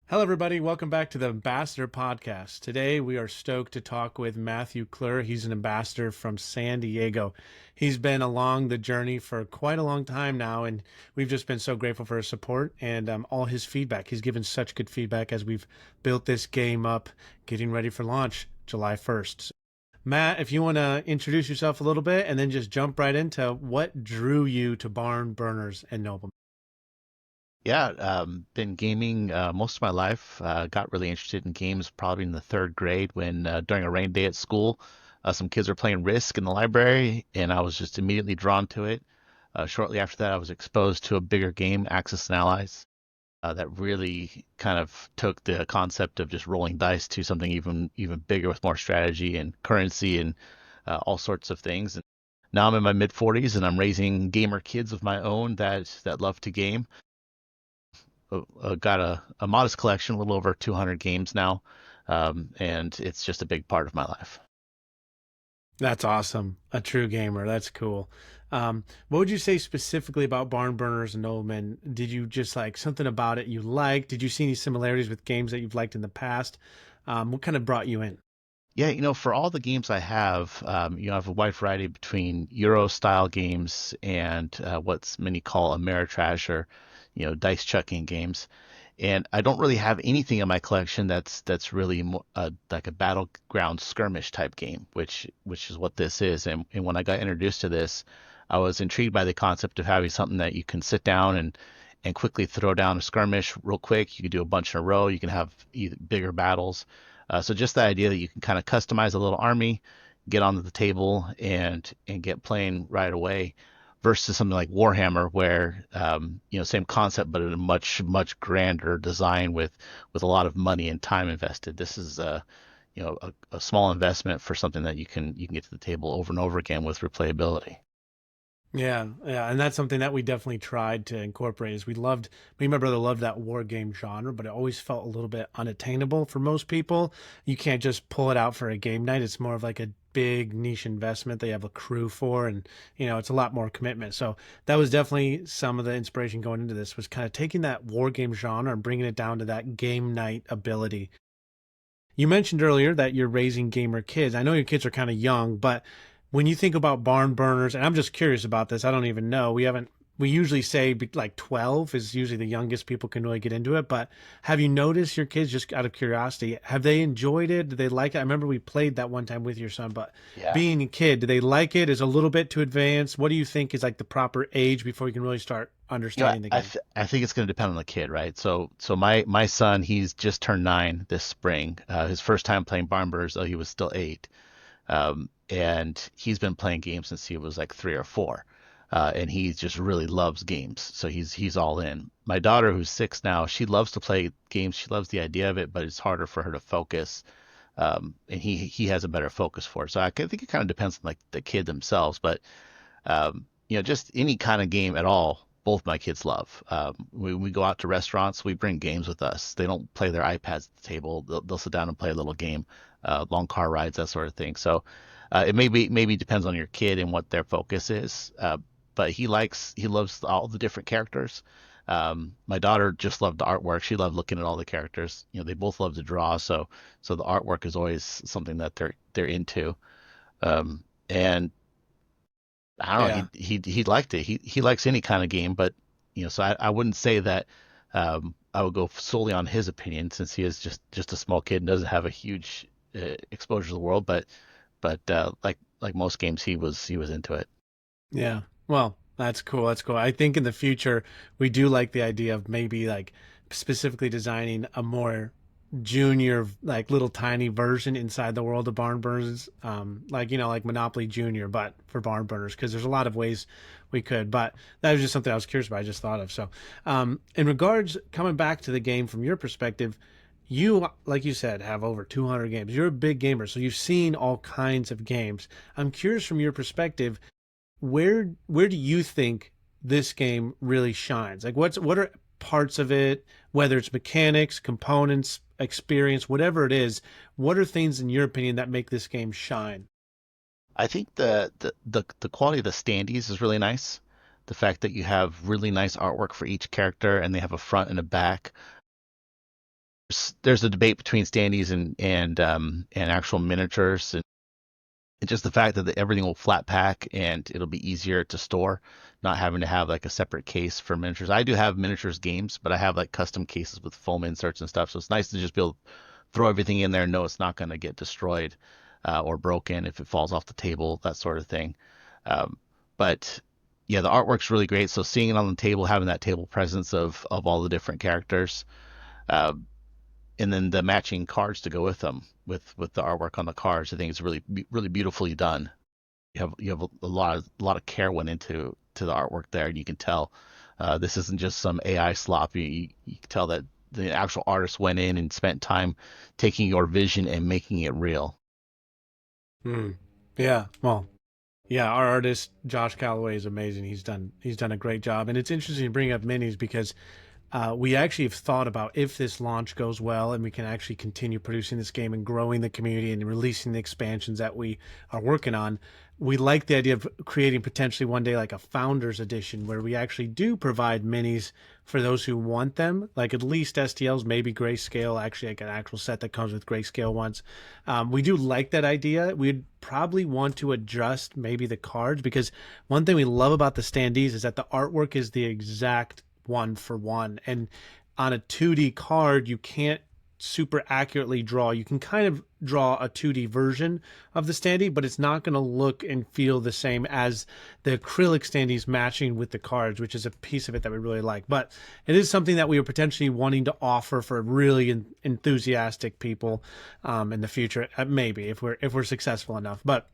Hello, everybody. Welcome back to the Ambassador Podcast. Today, we are stoked to talk with Matthew Clure. He's an ambassador from San Diego. He's been along the journey for quite a long time now, and we've just been so grateful for his support and all his feedback. He's given such good feedback as we've built this game up, getting ready for launch July 1st. Matt, if you want to introduce yourself a little bit and then just jump right into what drew you to Barn Burners and Noble. Yeah, been gaming most of my life. Got really interested in games probably in the third grade when during a rain day at school, some kids were playing Risk in the library, and I was just immediately drawn to it. Shortly after that, I was exposed to a bigger game, Axis and Allies, that really kind of took the concept of just rolling dice to something even bigger with more strategy and currency and all sorts of things. And now I'm in my mid 40s and I'm raising gamer kids of my own that love to game. Got a modest collection, a little over 200 games now, and it's just a big part of my life. That's awesome. A true gamer. That's cool. What would you say specifically about Barn Burners and Noblemen? Did you just like something about it you liked? Did you see any similarities with games that you've liked in the past? What kind of brought you in? Yeah, for all the games I have, I have a wide variety between Euro style games and what's many call Ameritrash or, dice chucking games. And I don't really have anything in my collection that's really like a battleground skirmish type game, which is what this is. And when I got introduced to this, I was intrigued by the concept of having something that you can sit down and quickly throw down a skirmish real quick. You can do a bunch in a row. You can have either bigger battles. So just the idea that you can kind of customize a little army, get onto the table and get playing right away versus something like Warhammer, where same concept but in a much grander design with a lot of money and time invested. This is a small investment for something that you can get to the table over and over again with replayability. Yeah, yeah, and that's something that we definitely tried to incorporate. Is me and my brother loved that war game genre, but it always felt a little bit unattainable for most people. You can't just pull it out for a game night. It's more of like a big niche investment they have a crew for, and it's a lot more commitment. So that was definitely some of the inspiration going into this was kind of taking that war game genre and bringing it down to that game night ability. You mentioned earlier that you're raising gamer kids. I know your kids are kind of young, but when you think about barn burners, and I'm just curious about this, I don't even know. We usually say like 12 is usually the youngest people can really get into it. But have you noticed your kids, just out of curiosity, have they enjoyed it? Do they like it? I remember we played that one time with your son, but Yeah. being a kid, do they like it? Is it a little bit too advanced? What do you think is like the proper age before you can really start understanding the game? I think it's going to depend on the kid, right? So my son, he's just turned 9 this spring. His first time playing Barn Burners, though he was still 8. And he's been playing games since he was like 3 or 4. And he just really loves games, so he's all in. My daughter, who's 6 now, she loves to play games. She loves the idea of it, but it's harder for her to focus. And he has a better focus for it. So think it kind of depends on like the kid themselves, but just any kind of game at all. Both my kids love. When we go out to restaurants, we bring games with us. They don't play their iPads at the table. They'll sit down and play a little game, long car rides, that sort of thing. So it maybe depends on your kid and what their focus is. But he loves all the different characters. My daughter just loved the artwork. She loved looking at all the characters. They both love to draw, so the artwork is always something that they're into. And I don't know, Yeah. he liked it. He likes any kind of game, but so I wouldn't say that I would go solely on his opinion since he is just a small kid and doesn't have a huge exposure to the world. But like most games, he was into it. Yeah. Well, that's cool. That's cool. I think in the future we do like the idea of maybe like specifically designing a more junior, like little tiny version inside the world of barn burners, like like Monopoly Junior, but for barn burners, because there's a lot of ways we could. But that was just something I was curious about. I just thought of. So, in regards coming back to the game from your perspective. You, like you said, have over 200 games. You're a big gamer, so you've seen all kinds of games. I'm curious from your perspective, where do you think this game really shines? Like what are parts of it, whether it's mechanics, components, experience, whatever it is, what are things in your opinion that make this game shine? I think the quality of the standees is really nice. The fact that you have really nice artwork for each character and they have a front and a back. There's a debate between standees and actual miniatures, and just the fact that everything will flat pack and it'll be easier to store, not having to have like a separate case for miniatures. I do have miniatures games, but I have like custom cases with foam inserts and stuff, so it's nice to just be able to throw everything in there and know it's not going to get destroyed or broken if it falls off the table, that sort of thing. Um, but yeah, the artwork's really great. So seeing it on the table, having that table presence of all the different characters, uh, and then the matching cards to go with them, with the artwork on the cards, I think it's really beautifully done. You have a lot of care went into the artwork there, and you can tell this isn't just some AI slop. You can tell that the actual artist went in and spent time taking your vision and making it real. Hmm. Yeah. Well, yeah, our artist Josh Calloway is amazing. He's done a great job, and it's interesting to bring up minis because we actually have thought about if this launch goes well and we can actually continue producing this game and growing the community and releasing the expansions that we are working on. We like the idea of creating potentially one day like a founders edition where we actually do provide minis for those who want them, like at least STLs, maybe grayscale, actually like an actual set that comes with grayscale ones. We do like that idea. We'd probably want to adjust maybe the cards because one thing we love about the standees is that the artwork is the exact one for one. And on a 2D card, you can't super accurately draw. You can kind of draw a 2D version of the standee, but it's not going to look and feel the same as the acrylic standees matching with the cards, which is a piece of it that we really like. But it is something that we are potentially wanting to offer for really enthusiastic people in the future, maybe if we're successful enough. But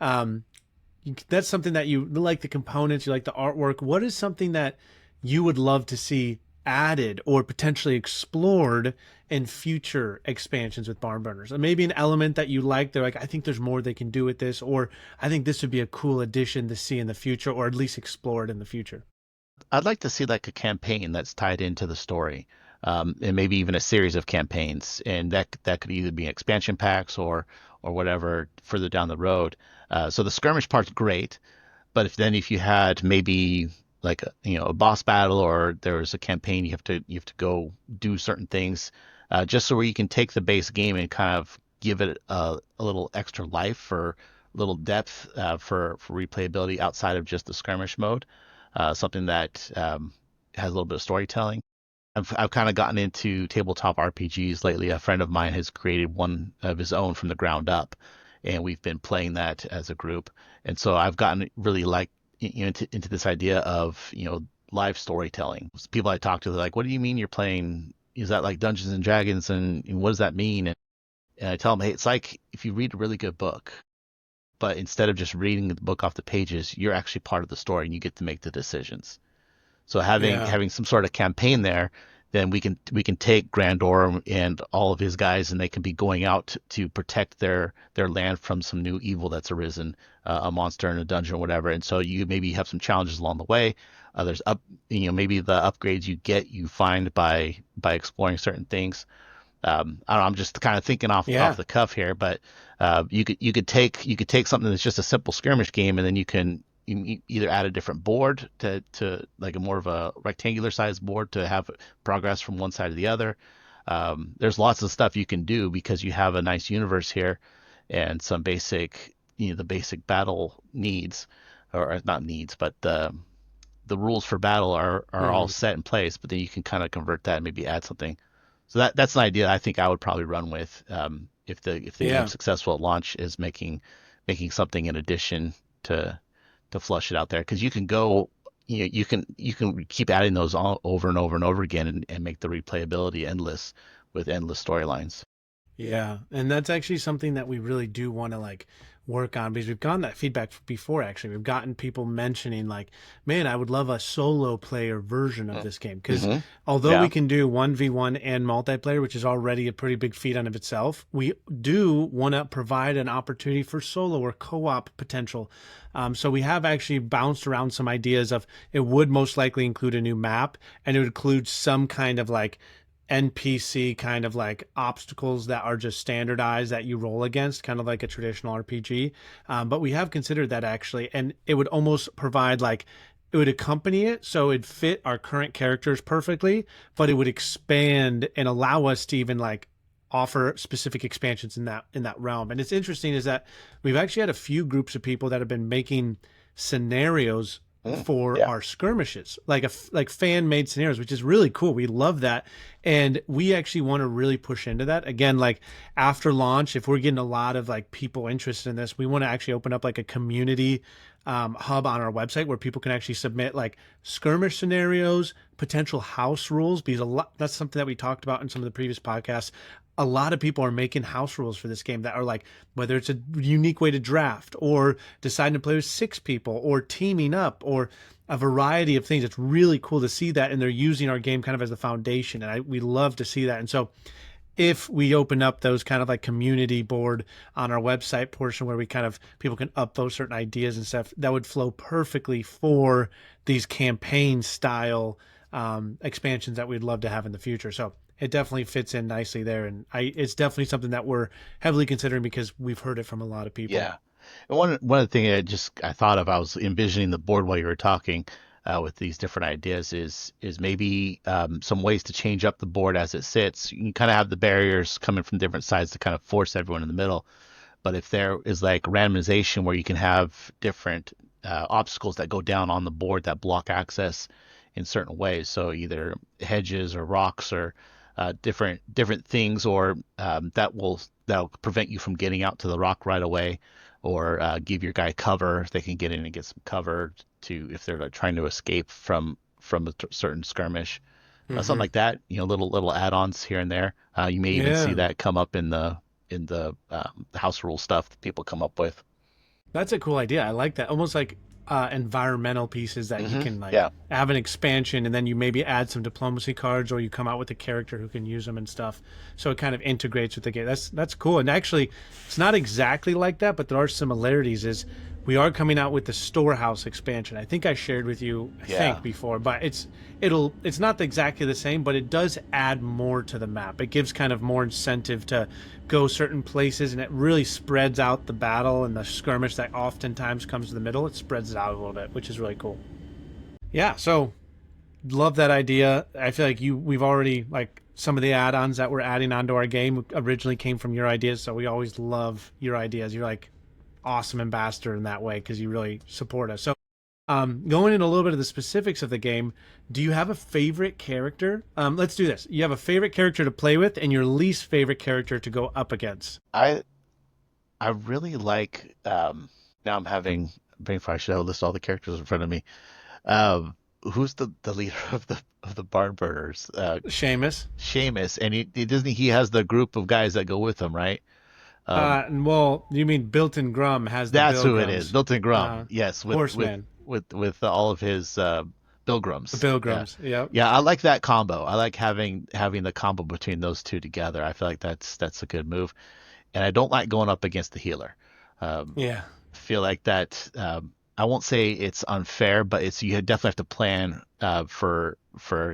um, that's something that you like the components, you like the artwork. What is something that you would love to see added or potentially explored in future expansions with barn burners? And maybe an element that you like, they're like, I think there's more they can do with this, or I think this would be a cool addition to see in the future, or at least explored in the future. I'd like to see like a campaign that's tied into the story, and maybe even a series of campaigns, and that could either be expansion packs or whatever further down the road. So the skirmish part's great, but if you had maybe like a boss battle, or there was a campaign you have to go do certain things, just so where you can take the base game and kind of give it a little extra life, for a little depth, for replayability outside of just the skirmish mode, something that has a little bit of storytelling. I've kind of gotten into tabletop RPGs lately. A friend of mine has created one of his own from the ground up, and we've been playing that as a group. And so I've gotten really like into this idea of live storytelling. People I talk to, they're like, "What do you mean you're playing? Is that like Dungeons and Dragons? And what does that mean?" And I tell them, "Hey, it's like if you read a really good book, but instead of just reading the book off the pages, you're actually part of the story and you get to make the decisions." So Yeah. having some sort of campaign there, then we can take Grandor and all of his guys, and they can be going out to protect their land from some new evil that's arisen, a monster in a dungeon or whatever. And so you maybe have some challenges along the way. There's maybe the upgrades you find by exploring certain things. I don't know, I'm just kind of thinking off Yeah. the cuff here, but you could take something that's just a simple skirmish game, and then you either add a different board to like a more of a rectangular sized board to have progress from one side to the other. There's lots of stuff you can do because you have a nice universe here, and some basic the basic battle needs, or not needs, but the rules for battle are all Mhm. set in place, but then you can kind of convert that and maybe add something. So that's an idea I think I would probably run with, if the game's Yeah. successful at launch, is making something in addition to flush it out there, because you can go you can keep adding those all over and over and over again, and make the replayability endless with endless storylines. Yeah, and that's actually something that we really do want to like work on because we've gotten that feedback before actually. We've gotten people mentioning like, "Man, I would love a solo player version of this game." Because Mm-hmm. although we Yeah. can do 1v1 and multiplayer, which is already a pretty big feat on of itself, we do want to provide an opportunity for solo or co-op potential. So we have actually bounced around some ideas of it would most likely include a new map and it would include some kind of like NPC kind of like obstacles that are just standardized that you roll against, kind of like a traditional RPG. But we have considered that actually, and it would almost provide like it would accompany it, so it'd fit our current characters perfectly, but it would expand and allow us to even like offer specific expansions in that realm. And it's interesting is that we've actually had a few groups of people that have been making scenarios for Yeah. our skirmishes, like fan made scenarios, which is really cool. We love that, and we actually want to really push into that again. Like after launch, if we're getting a lot of like people interested in this, we want to actually open up like a community hub on our website where people can actually submit like skirmish scenarios, potential house rules, because a lot that's something that we talked about in some of the previous podcasts. A lot of people are making house rules for this game that are like whether it's a unique way to draft or deciding to play with 6 people or teaming up or a variety of things. It's really cool to see that, and they're using our game kind of as the foundation, and we love to see that. And so if we open up those kind of like community board on our website portion where we kind of people can upvote certain ideas and stuff, that would flow perfectly for these campaign style expansions that we'd love to have in the future. So it definitely fits in nicely there, and it's definitely something that we're heavily considering because we've heard it from a lot of people. Yeah. And one of the things I thought of, I was envisioning the board while you were talking with these different ideas is maybe some ways to change up the board as it sits. You can kind of have the barriers coming from different sides to kind of force everyone in the middle. But if there is like randomization where you can have different obstacles that go down on the board that block access in certain ways, so either hedges or rocks or different things, or that'll prevent you from getting out to the rock right away, or give your guy cover if they can get in and get some cover to if they're like, trying to escape from a certain skirmish, something like that. Little add-ons here and there. You may even see Yeah. that come up in the house rule stuff that people come up with. That's a cool idea. I like that. Almost like environmental pieces that you can like Yeah. have an expansion, and then you maybe add some diplomacy cards, or you come out with a character who can use them and stuff. So it kind of integrates with the game. That's cool. And actually, it's not exactly like that, but there are similarities. Is we are coming out with the storehouse expansion. I think I shared with you, I Yeah. think before, but it's not exactly the same, but it does add more to the map. It gives kind of more incentive to go certain places, and it really spreads out the battle and the skirmish that oftentimes comes to the middle. It spreads it out a little bit, which is really cool. Yeah, so love that idea. I feel like we've already like some of the add-ons that we're adding onto our game originally came from your ideas, so we always love your ideas. You're like awesome ambassador in that way because you really support us. So going into a little bit of the specifics of the game, do you have a favorite character? Let's do this. You have a favorite character to play with and your least favorite character to go up against. I really like. Now I'm having brain fire. I should have listed all the characters in front of me. Who's the leader of the barn burners? Seamus. Seamus, and he has the group of guys that go with him, right? Well, you mean Bilton Grum has the That's who it Bilgrums. is, Milton Grum. Yes, Horseman. with all of his The pilgrims. Yeah, Pilgrims. Yep. yeah, I like that combo. I like having the combo between those two together. I feel like that's a good move, and I don't like going up against the healer. Um, Yeah. feel like that. I won't say it's unfair, but you definitely have to plan for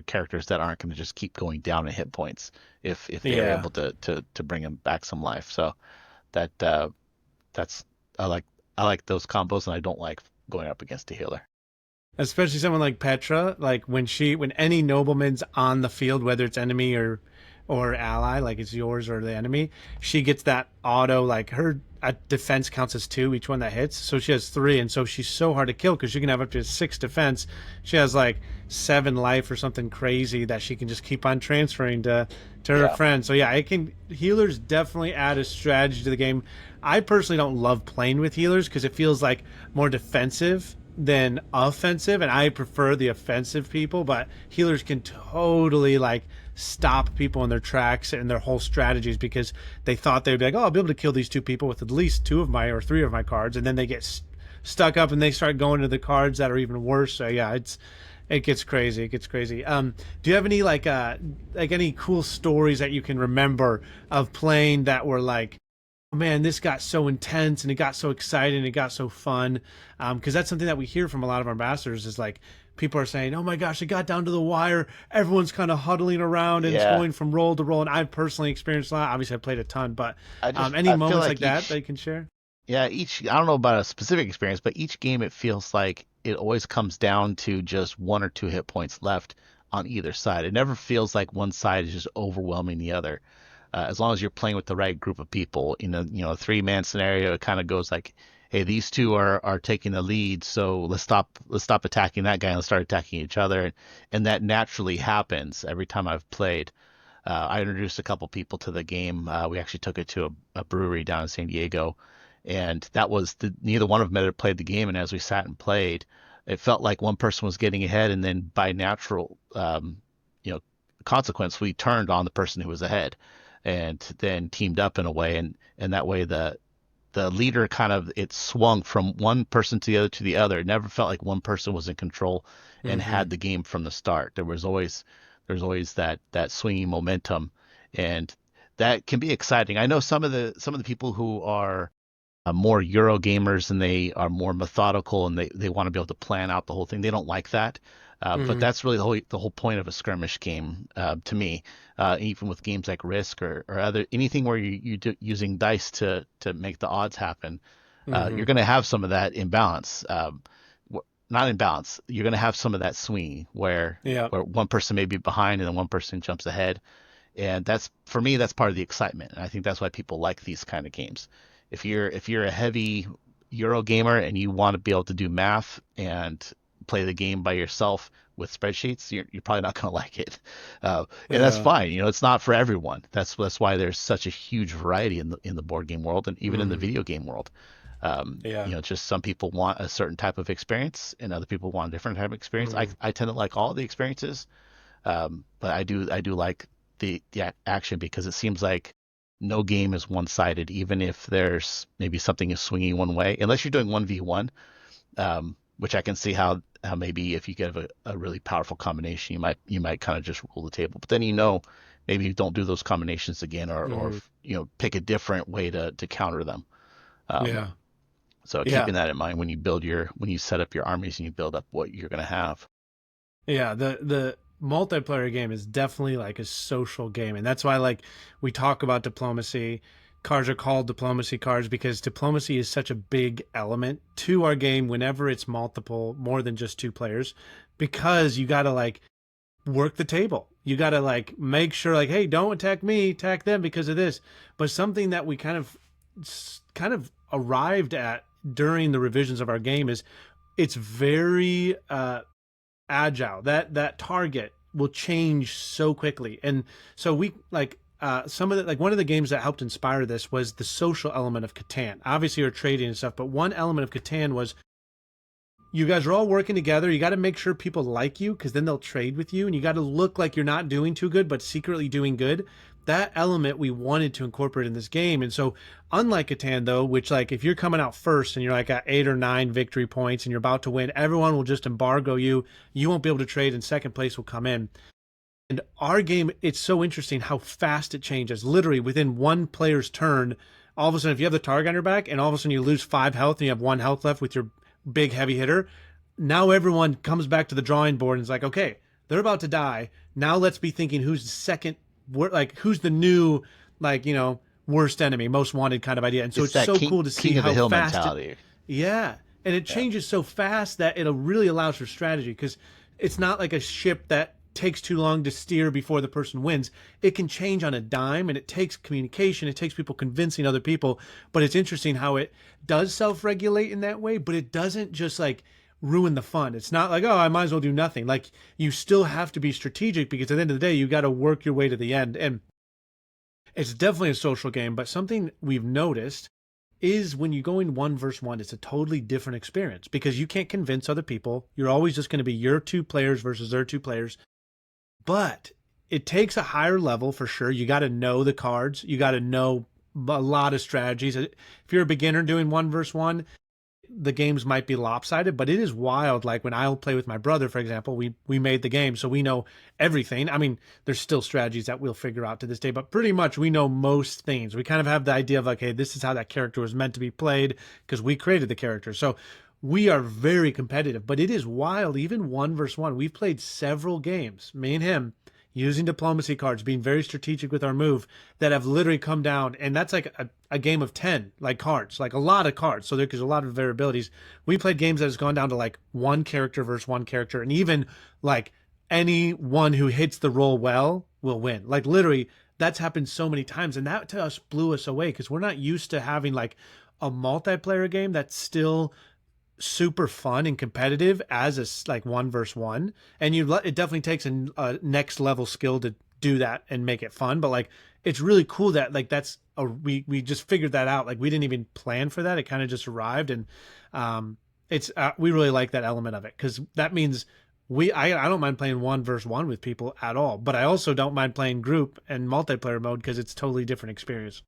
characters that aren't going to just keep going down in hit points if they're Yeah. able to bring them back some life. So that that's I like those combos, and I don't like going up against a healer. Especially someone like Petra, like when any nobleman's on the field, whether it's enemy or ally, like it's yours or the enemy, she gets that auto, like her defense counts as 2 each one that hits, so she has 3, and so she's so hard to kill because she can have up to 6 defense. She has like 7 life or something crazy that she can just keep on transferring to her Yeah. friends. So yeah, healers definitely add a strategy to the game. I personally don't love playing with healers because it feels like more defensive than offensive, and I prefer the offensive people, but healers can totally like stop people in their tracks and their whole strategies because they thought they'd be like, oh, I'll be able to kill these 2 people with at least 2 of my or 3 of my cards, and then they get stuck up and they start going to the cards that are even worse. So yeah, it gets crazy. It gets crazy. Do you have any like any cool stories that you can remember of playing that were like, man, this got so intense and it got so exciting and it got so fun? Because that's something that we hear from a lot of our ambassadors is like people are saying, oh my gosh, it got down to the wire. Everyone's kind of huddling around and it's Yeah. going from roll to roll. And I've personally experienced a lot. Obviously, I played a ton, but any I feel moments like like that you can share? yeah, I don't know about a specific experience, but each game it feels like it always comes down to just one or two hit points left on either side. It never feels like one side is just overwhelming the other. As long as you're playing with the right group of people, a 3-man scenario, it kind of goes like, hey, these two are taking the lead, so let's stop attacking that guy and let's start attacking each other, and that naturally happens every time I've played. I introduced a couple people to the game. We actually took it to a brewery down in San Diego, and neither one of them had played the game. And as we sat and played, it felt like one person was getting ahead, and then by natural, you know, consequence, we turned on the person who was ahead, and then teamed up in a way, and that way the leader kind of it swung from one person to the other. It never felt like one person was in control and Mm-hmm. had the game from the start. There's always that swinging momentum, and that can be exciting. I know some of the people who are more Euro gamers and they are more methodical and they want to be able to plan out the whole thing. They don't like that. But Mm-hmm. that's really the whole point of a skirmish game to me. Even with games like Risk or other anything where using dice to make the odds happen, Mm-hmm. you're going to have some of that imbalance. Not imbalance. You're going to have some of that swing where Yeah. where one person may be behind and then one person jumps ahead, and that's for me that's part of the excitement. And I think that's why people like these kind of games. If you're a heavy Euro gamer and you want to be able to do math and play the game by yourself with spreadsheets, you're probably not going to like it, and that's Yeah. fine. It's not for everyone. That's why there's such a huge variety in the board game world and even in the Mm-hmm. video game world. Yeah. Just some people want a certain type of experience and other people want a different type of experience. I, Mm-hmm. I tend to like all the experiences, but I do like the action because it seems like no game is one-sided, even if there's maybe something is swinging one way, unless you're doing 1v1, which I can see how maybe if you get a really powerful combination, you might kind of just rule the table. But then maybe you don't do those combinations again, or Mm-hmm. pick a different way to counter them. Um, Yeah. so Yeah. keeping that in mind when you set up your armies and you build up what you're going to have. Yeah, the multiplayer game is definitely like a social game, and that's why like we talk about diplomacy. Cards are called diplomacy cards because diplomacy is such a big element to our game whenever it's multiple, more than just two players, because you got to like work the table. You got to like make sure like, hey, don't attack me, attack them because of this. But something that we kind of arrived at during the revisions of our game is it's very agile. That target will change so quickly, and so we like some of the like one of the games that helped inspire this was the social element of Catan. Obviously, you're trading and stuff, but one element of Catan was you guys are all working together. You got to make sure people like you because then they'll trade with you, and you got to look like you're not doing too good, but secretly doing good. That element we wanted to incorporate in this game, and so unlike Catan though, which like if you're coming out first and you're like at 8 or 9 victory points and you're about to win, everyone will just embargo you. You won't be able to trade, and second place will come in. And our game, it's so interesting how fast it changes. Literally within one player's turn, all of a sudden, if you have the target on your back, and all of a sudden you lose 5 health and you have 1 health left with your big heavy hitter, now everyone comes back to the drawing board and is like, okay, they're about to die. Now let's be thinking who's the second, like who's the new, like worst enemy, most wanted kind of idea. And so It's it's that so king cool to see king of the how hill fast it, mentality. yeah, and it Yeah. changes so fast that it really allows for strategy because it's not like a ship that takes too long to steer before the person wins. It can change on a dime, and it takes communication. It takes people convincing other people. But it's interesting how it does self-regulate in that way, but it doesn't just like ruin the fun. It's not like, oh, I might as well do nothing. Like you still have to be strategic because at the end of the day, you got to work your way to the end. And it's definitely a social game, but something we've noticed is when you go in one versus one, it's a totally different experience because you can't convince other people. You're always just going to be your two players versus their two players. But it takes a higher level for sure. You got to know the cards. You got to know a lot of strategies. If you're a beginner doing one versus one, the games might be lopsided, but it is wild. Like when I'll play with my brother, for example, we made the game, so we know everything. I mean, there's still strategies that we'll figure out to this day, but pretty much we know most things. We kind of have the idea of like, hey, this is how that character was meant to be played because we created the character. So we are very competitive, but it is wild. Even one versus one, we've played several games, me and him, using diplomacy cards, being very strategic with our move, that have literally come down. And that's like a game of 10, like cards, like a lot of cards. So there's a lot of variabilities. We played games that has gone down to like one character versus one character. And even like anyone who hits the roll well will win. Like literally, that's happened so many times. And that to us blew us away because we're not used to having like a multiplayer game that's still super fun and competitive as a like one versus one. And it definitely takes a next level skill to do that and make it fun. But like, it's really cool that like we just figured that out. Like we didn't even plan for that. It kind of just arrived. And it's we really like that element of it because that means I don't mind playing one versus one with people at all. But I also don't mind playing group and multiplayer mode because it's totally different experience.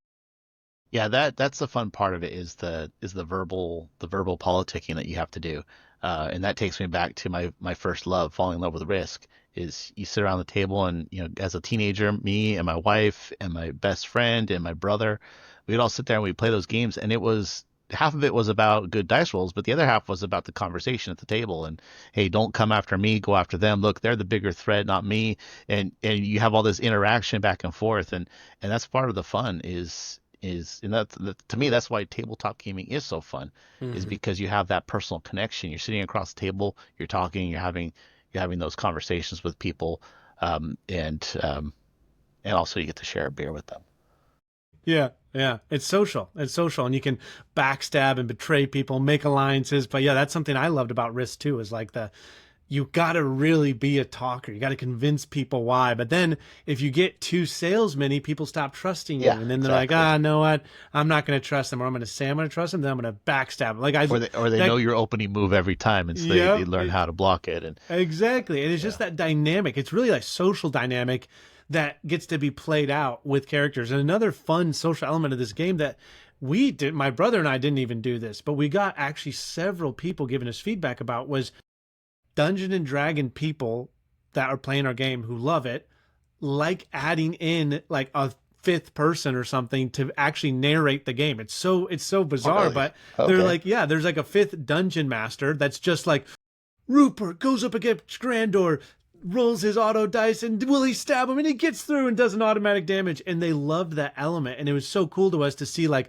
Yeah, that's the fun part of it is the verbal politicking that you have to do, and that takes me back to my first love, falling in love with Risk. Is you sit around the table and as a teenager, me and my wife and my best friend and my brother, we'd all sit there and we'd play those games, and it was half of it was about good dice rolls, but the other half was about the conversation at the table and hey, don't come after me, go after them. Look, they're the bigger threat, not me. And you have all this interaction back and forth, and that's part of the fun is and that to me that's why tabletop gaming is so fun is Mm-hmm. because you have that personal connection. You're sitting across the table, you're talking, you're having those conversations with people, and also you get to share a beer with them. Yeah, yeah. It's social. It's social, and you can backstab and betray people, make alliances. But yeah, that's something I loved about Risk too. Is like you got to really be a talker. You got to convince people why. But then if you get too salesman-y, people stop trusting you, Yeah, and then they're like, exactly. ah, no, what? I'm not going to trust them, or I'm going to say I'm going to trust them, then I'm going to backstab them. Like Or they know that. your opening move every time, and so they Yep. learn how to block it. And Exactly. And it's yeah, just that dynamic. It's really like social dynamic that gets to be played out with characters. And another fun social element of this game that we did, my brother and I didn't even do this, but we got actually several people giving us feedback about was Dungeon and Dragon people that are playing our game who love it, like adding in like a fifth person or something to actually narrate the game. It's so oh bizarre, really? but they're Okay. like, yeah, there's like a fifth dungeon master that's just like Rupert goes up against Grandor, rolls his auto dice, and will he stab him? And he gets through and does an automatic damage. And they loved that element. And it was so cool to us to see, like,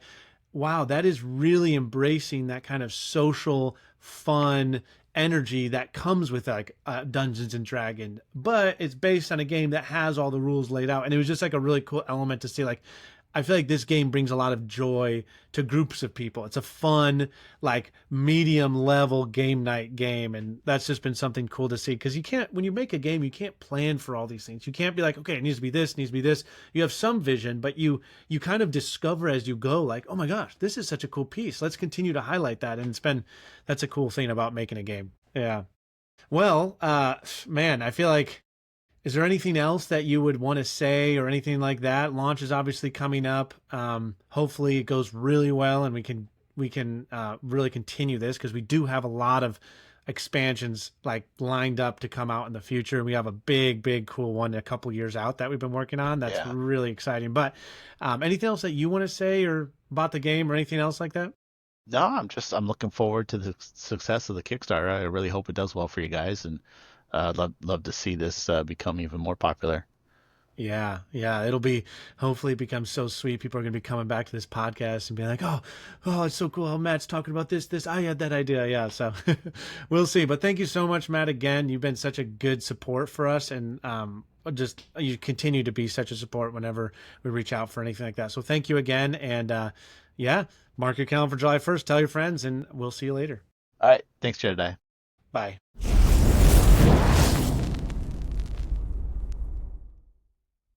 wow, that is really embracing that kind of social, fun energy that comes with like Dungeons and Dragons. But it's based on a game that has all the rules laid out. And it was just like a really cool element to see, like, I feel like this game brings a lot of joy to groups of people. It's a fun, like medium level game night game. And that's just been something cool to see. Cause you can't, when you make a game, you can't plan for all these things. You can't be like, okay, it needs to be this, it needs to be this. You have some vision, but you kind of discover as you go, like, oh my gosh, this is such a cool piece. Let's continue to highlight that. And that's a cool thing about making a game. Yeah. Well, man, I feel like, is there anything else that you would want to say or anything like that? Launch is obviously coming up. Hopefully it goes really well and we can really continue this because we do have a lot of expansions like lined up to come out in the future. We have a big cool one a couple years out that we've been working on. That's Yeah. really exciting. But anything else that you want to say or about the game or anything else like that? No, I'm looking forward to the success of the Kickstarter. I really hope it does well for you guys, and love to see this become even more popular. Yeah, yeah, it'll be hopefully it becomes so sweet. People are gonna be coming back to this podcast and be like, "Oh, it's so cool how Matt's talking about this. I had that idea." Yeah, so we'll see. But thank you so much, Matt. Again, you've been such a good support for us, and just you continue to be such a support whenever we reach out for anything like that. So thank you again, and yeah, mark your calendar for July 1st. Tell your friends, and we'll see you later. All right, thanks, Jedediah. Bye.